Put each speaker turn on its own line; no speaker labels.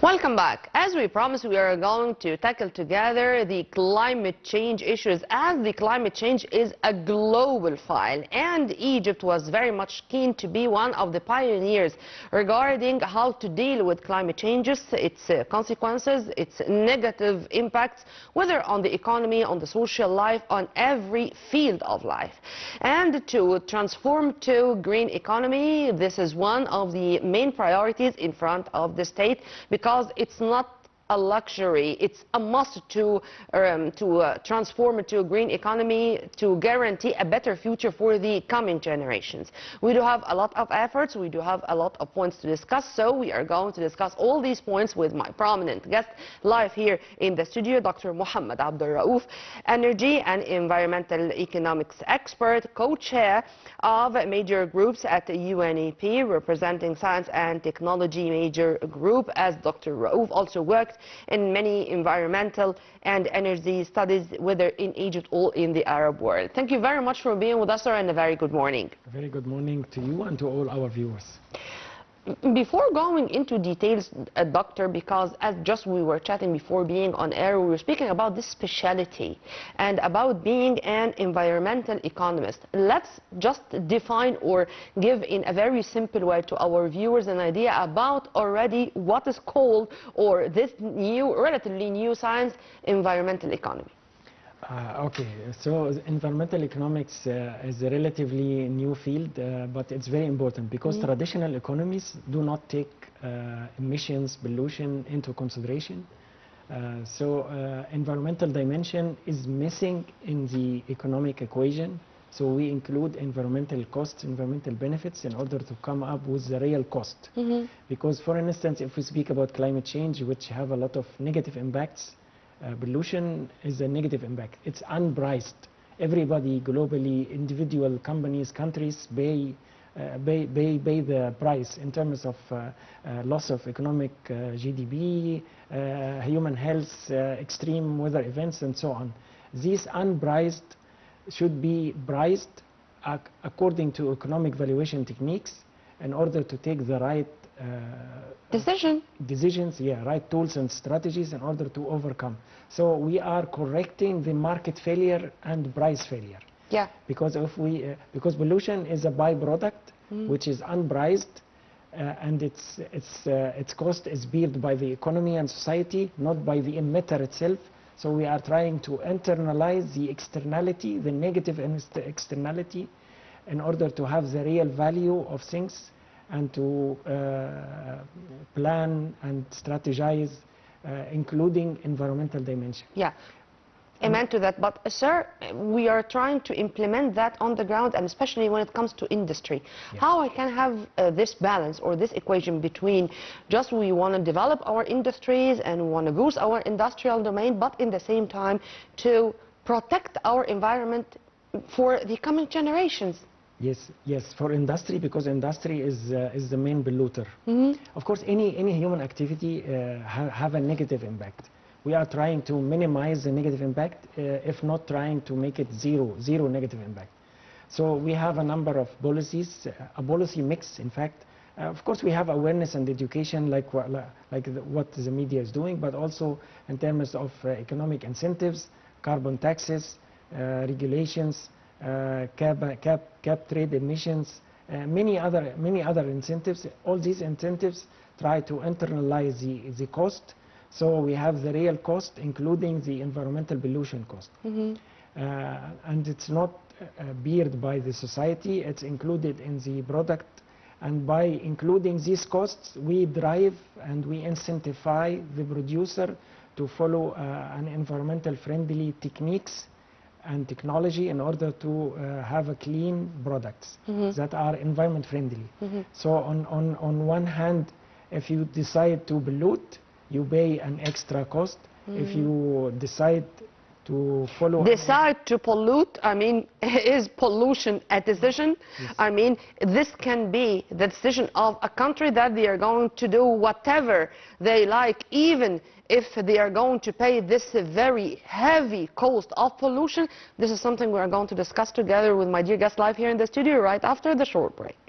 Welcome back. As we promised, we are going to tackle together the climate change issues, as the climate change is a global file, and Egypt was very much keen to be one of the pioneers regarding how to deal with climate changes, its consequences, its negative impacts, whether on the economy, on the social life, on every field of life. And to transform to green economy, this is one of the main priorities in front of the state, because it's not a luxury, it's a must to transform it to a green economy to guarantee a better future for the coming generations. We do have a lot of efforts, we do have a lot of points to discuss, so we are going to discuss all these points with my prominent guest live here in the studio, Dr. Mohamed Abdel Raouf, energy and environmental economics expert, co-chair of major groups at the UNEP, representing science and technology major group, as Dr. Raouf also worked in many environmental and energy studies, whether in Egypt or in the Arab world. Thank you very much for being with us, sir, and a very good morning.
A very good morning to you and to all our viewers.
Before going into details, Doctor, because as just we were chatting before being on air, we were speaking about this speciality and about being an environmental economist. Let's just define or give in a very simple way to our viewers an idea about already what is called, or this new, relatively new science, environmental economy.
Okay, so environmental economics is a relatively new field, but it's very important because traditional economies do not take emissions, pollution into consideration. Environmental dimension is missing in the economic equation. So we include environmental costs, environmental benefits in order to come up with the real cost. Because, for instance, if we speak about climate change, which have a lot of negative impacts, pollution is a negative impact. It's unpriced. Everybody globally, individual companies, countries pay the price in terms of loss of economic GDP, human health, extreme weather events, and so on. These unpriced should be priced according to economic valuation techniques in order to take the right decisions, right tools and strategies in order to overcome. So we are correcting the market failure and price failure.
Yeah.
Because because pollution is a byproduct which is unpriced, and its cost is borne by the economy and society, not by the emitter itself. So we are trying to internalize the externality, the negative externality, in order to have the real value of things, and to plan and strategize, including environmental dimension.
Yeah, amen to that. But sir, we are trying to implement that on the ground, and especially when it comes to industry. Yeah. How I can have this balance or this equation between just we want to develop our industries and want to boost our industrial domain, but in the same time to protect our environment for the coming generations?
Yes, for industry, because industry is the main polluter. Of course, any human activity have a negative impact. We are trying to minimize the negative impact, if not trying to make it zero negative impact. So we have a number of policies, a policy mix, in fact. Of course, we have awareness and education like what the media is doing, but also in terms of economic incentives, carbon taxes, regulations, cap trade emissions, many other incentives. All these incentives try to internalize the cost, so we have the real cost, including the environmental pollution cost. And it's not borne by the society, it's included in the product, and by including these costs we drive and we incentivize the producer to follow an environmental friendly techniques and technology in order to have a clean products that are environment friendly. So on one hand, if you decide to pollute, you pay an extra cost. If you decide to follow...
Decide to pollute, I mean, is pollution a decision? Yes. I mean, this can be the decision of a country that they are going to do whatever they like, even if they are going to pay this very heavy cost of pollution. This is something we are going to discuss together with my dear guest live here in the studio right after the short break.